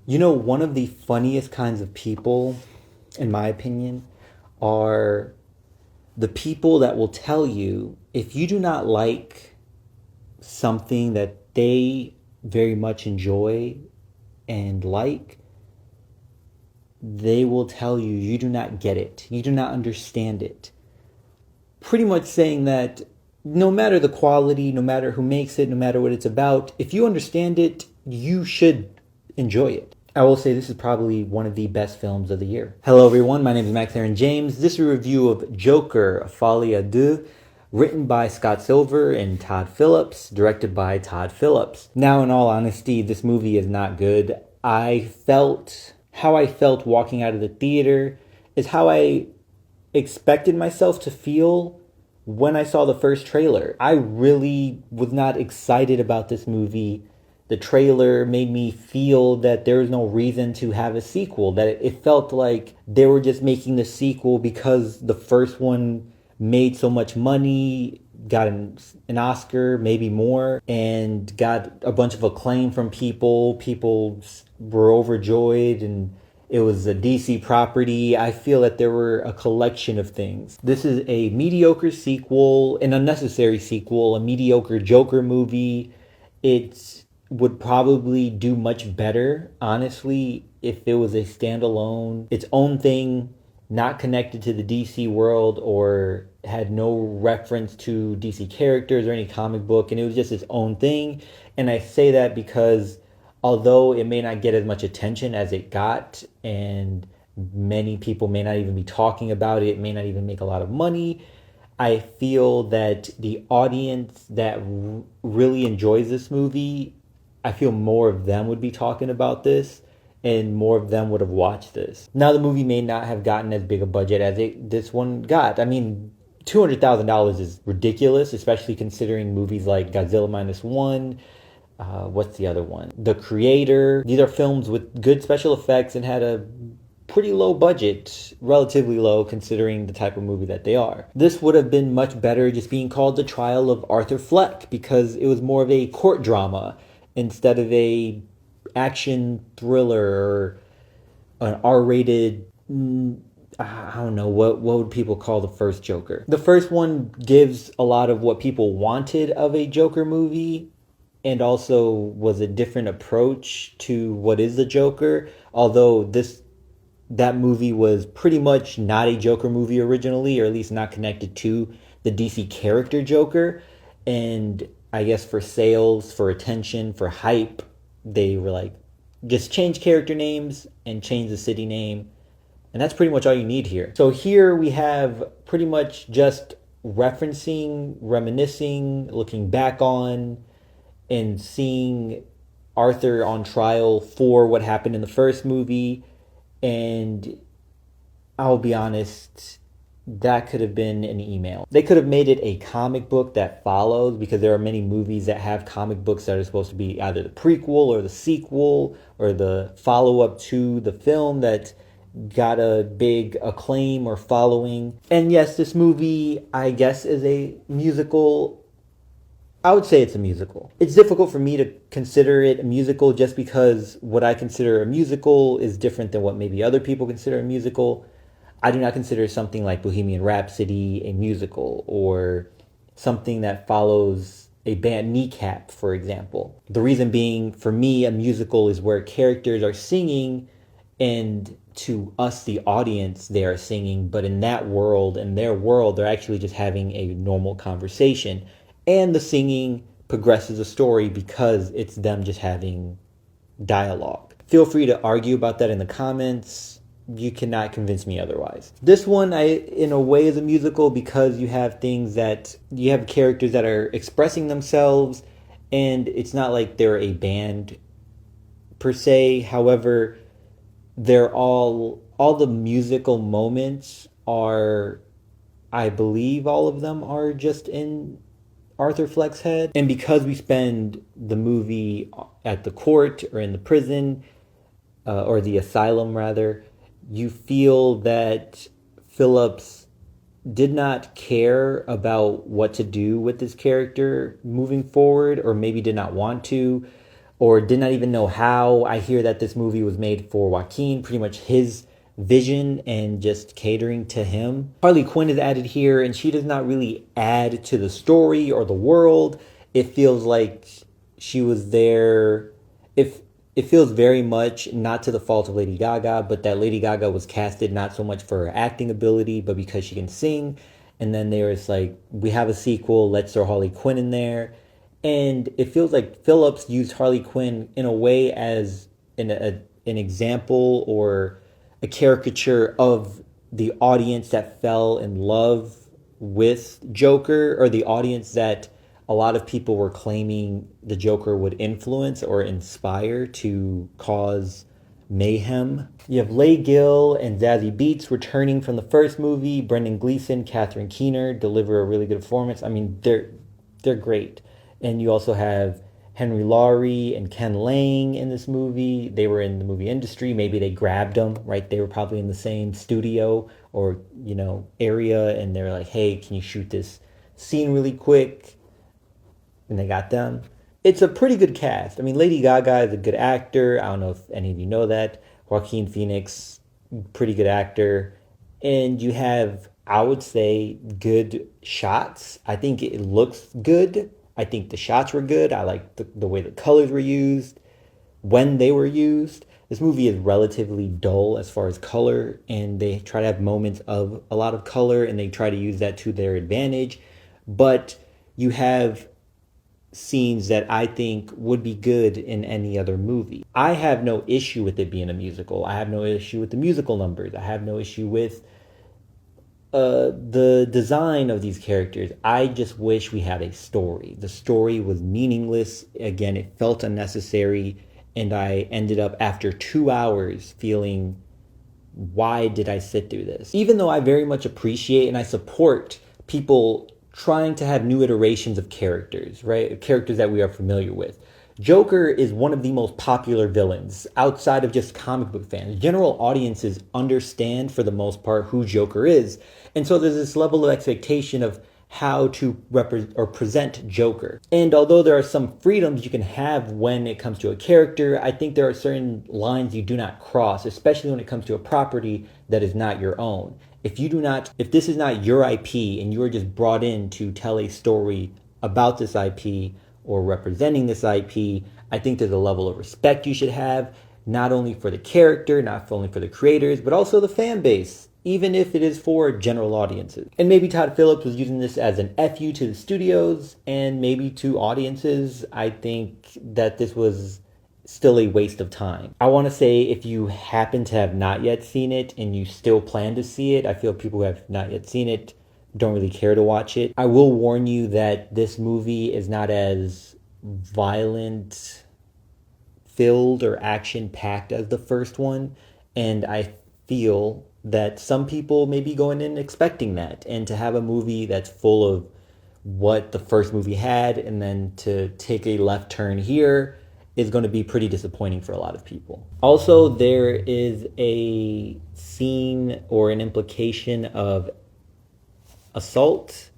One of the funniest kinds of people, in my opinion, are the people that will tell you if you do not like something that they very much enjoy and like, they will tell you you do not get it. You do not understand it. Pretty much saying that no matter the quality, no matter who makes it, no matter what it's about, if you understand it, you should enjoy it. I will say this is probably one of the best films of the year. Hello everyone, my name is Max Aaron James. This is a review of Joker, Folie, Deux, written by Scott Silver and Todd Phillips, directed by Todd Phillips. Now, in all honesty, this movie is not good. How I felt walking out of the theater is how I expected myself to feel when I saw the first trailer. I really was not excited about this movie. The trailer made me feel that there was no reason to have a sequel, that it felt like they were just making the sequel because the first one made so much money, got an Oscar, maybe more, and got a bunch of acclaim from people. People were overjoyed, and it was a DC property. I feel that there were a collection of things. This is a mediocre sequel, an unnecessary sequel, a mediocre Joker movie. It would probably do much better, honestly, if it was a standalone, its own thing, not connected to the DC world or had no reference to DC characters or any comic book, and it was just its own thing. And I say that because although it may not get as much attention as it got, and many people may not even be talking about it, may not even make a lot of money, I feel that the audience that really enjoys this movie, I feel more of them would be talking about this and more of them would have watched this. Now, the movie may not have gotten as big a budget as this one got. I mean, $200,000 is ridiculous, especially considering movies like Godzilla Minus One. What's the other one? The Creator. These are films with good special effects and had a pretty low budget, relatively low considering the type of movie that they are. This would have been much better just being called The Trial of Arthur Fleck because it was more of a court drama instead of a action thriller or an R-rated, I don't know, what would people call the first Joker? The first one gives a lot of what people wanted of a Joker movie and also was a different approach to what is the Joker, although that movie was pretty much not a Joker movie originally, or at least not connected to the DC character Joker. And I guess for sales, for attention, for hype, they were like, just change character names and change the city name. And that's pretty much all you need here. So here we have pretty much just referencing, reminiscing, looking back on, and seeing Arthur on trial for what happened in the first movie. And I'll be honest, that could have been an email. They could have made it a comic book that follows, because there are many movies that have comic books that are supposed to be either the prequel or the sequel or the follow-up to the film that got a big acclaim or following. And yes, this movie, I guess, is a musical. I would say it's a musical. It's difficult for me to consider it a musical just because what I consider a musical is different than what maybe other people consider a musical. I do not consider something like Bohemian Rhapsody a musical, or something that follows a band, Kneecap, for example. The reason being, for me, a musical is where characters are singing and to us, the audience, they are singing, but in that world, in their world, they're actually just having a normal conversation. And the singing progresses the story because it's them just having dialogue. Feel free to argue about that in the comments. You cannot convince me otherwise. This one, in a way, is a musical because you have characters that are expressing themselves, and it's not like they're a band per se. However, they're all the musical moments are, I believe all of them are just in Arthur Fleck's head. And because we spend the movie at the court or in the prison, or the asylum rather, you feel that Phillips did not care about what to do with this character moving forward, or maybe did not want to. or did not even know how. I hear that this movie was made for Joaquin, pretty much his vision and just catering to him. Harley Quinn is added here, and she does not really add to the story or the world. It feels like she was there. If it feels very much not to the fault of Lady Gaga, but that Lady Gaga was casted not so much for her acting ability, but because she can sing. And then there was like, we have a sequel, let's throw Harley Quinn in there. And it feels like Phillips used Harley Quinn in a way as an example or a caricature of the audience that fell in love with Joker, or the audience that a lot of people were claiming the Joker would influence or inspire to cause mayhem. You have Leigh Gill and Zazie Beetz returning from the first movie. Brendan Gleeson, Catherine Keener deliver a really good performance. I mean, they're great. And you also have Henry Laurie and Ken Lang in this movie. They were in the movie industry. Maybe they grabbed them, right? They were probably in the same studio or, area, and they were like, hey, can you shoot this scene really quick? And they got them. It's a pretty good cast. I mean, Lady Gaga is a good actor. I don't know if any of you know that. Joaquin Phoenix, pretty good actor. And you have, I would say, good shots. I think it looks good. I think the shots were good. I like the way the colors were used, when they were used. This movie is relatively dull as far as color, and they try to have moments of a lot of color, and they try to use that to their advantage. But you have scenes that I think would be good in any other movie. I have no issue with it being a musical. I have no issue with the musical numbers. I have no issue with the design of these characters. I just wish we had a story. The story was meaningless. Again, it felt unnecessary, and I ended up after 2 hours feeling, why did I sit through this? Even though I very much appreciate and I support people trying to have new iterations of characters, right? Characters that we are familiar with. Joker is one of the most popular villains outside of just comic book fans. General audiences understand, for the most part, who Joker is. And so there's this level of expectation of how to represent or present Joker. And although there are some freedoms you can have when it comes to a character, I think there are certain lines you do not cross, especially when it comes to a property that is not your own. If this is not your IP and you are just brought in to tell a story about this IP or representing this IP, I think there's a level of respect you should have, not only for the character, not only for the creators, but also the fan base, even if it is for general audiences. And maybe Todd Phillips was using this as an FU to the studios and maybe to audiences. I think that this was still a waste of time. I want to say, if you happen to have not yet seen it and you still plan to see it, I feel people who have not yet seen it don't really care to watch it. I will warn you that this movie is not as violent filled or action packed as the first one, and I feel that some people may be going in expecting that, and to have a movie that's full of what the first movie had and then to take a left turn here is going to be pretty disappointing for a lot of people. Also, there is a scene or an implication of assault,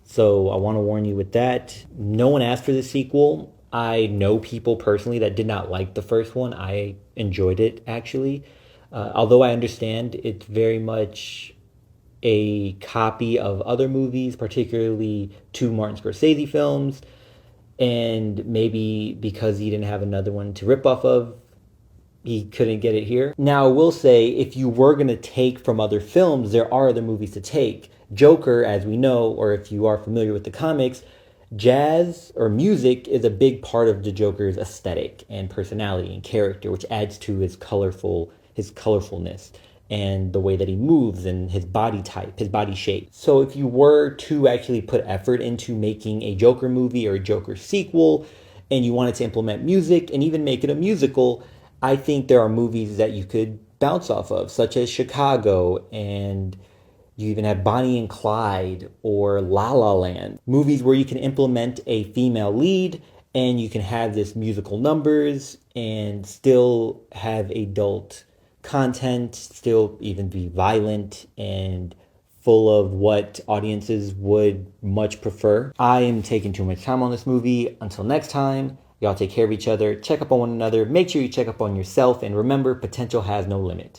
so I want to warn you with that. No one asked for the sequel. I know people personally that did not like the first one. I enjoyed it, actually. Although I understand it's very much a copy of other movies, particularly two Martin Scorsese films, and maybe because he didn't have another one to rip off of, he couldn't get it here. Now, I will say, if you were going to take from other films, there are other movies to take. Joker, as we know, or if you are familiar with the comics, jazz or music is a big part of the Joker's aesthetic and personality and character, which adds to his colorfulness and the way that he moves and his body type, his body shape. So if you were to actually put effort into making a Joker movie or a Joker sequel, and you wanted to implement music and even make it a musical, I think there are movies that you could bounce off of, such as Chicago, and you even have Bonnie and Clyde or La La Land. Movies where you can implement a female lead and you can have this musical numbers and still have adult content, still even be violent and full of what audiences would much prefer. I am taking too much time on this movie. Until next time, Y'all take care of each other, check up on one another, make sure you check up on yourself, and remember, potential has no limit.